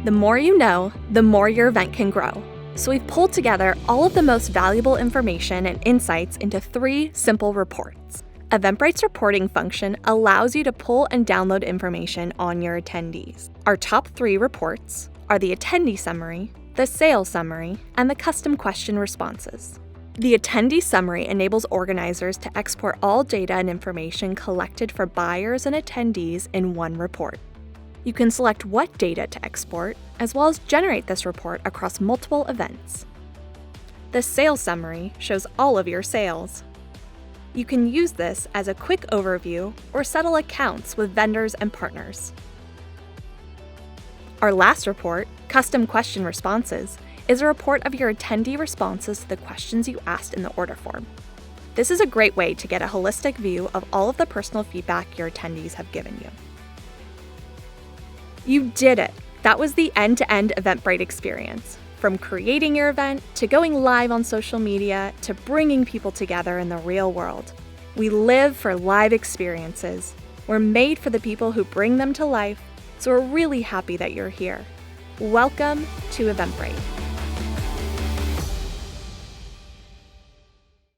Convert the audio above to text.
The more you know, the more your event can grow. So we've pulled together all of the most valuable information and insights into 3 simple reports. Eventbrite's reporting function allows you to pull and download information on your attendees. Our top 3 reports are the attendee summary, the sales summary, and the custom question responses. The attendee summary enables organizers to export all data and information collected for buyers and attendees in one report. You can select what data to export, as well as generate this report across multiple events. The sales summary shows all of your sales. You can use this as a quick overview or settle accounts with vendors and partners. Our last report, Custom Question Responses, is a report of your attendee responses to the questions you asked in the order form. This is a great way to get a holistic view of all of the personal feedback your attendees have given you. You did it! That was the end-to-end Eventbrite experience. From creating your event, to going live on social media, to bringing people together in the real world. We live for live experiences. We're made for the people who bring them to life, so we're really happy that you're here. Welcome to Eventbrite.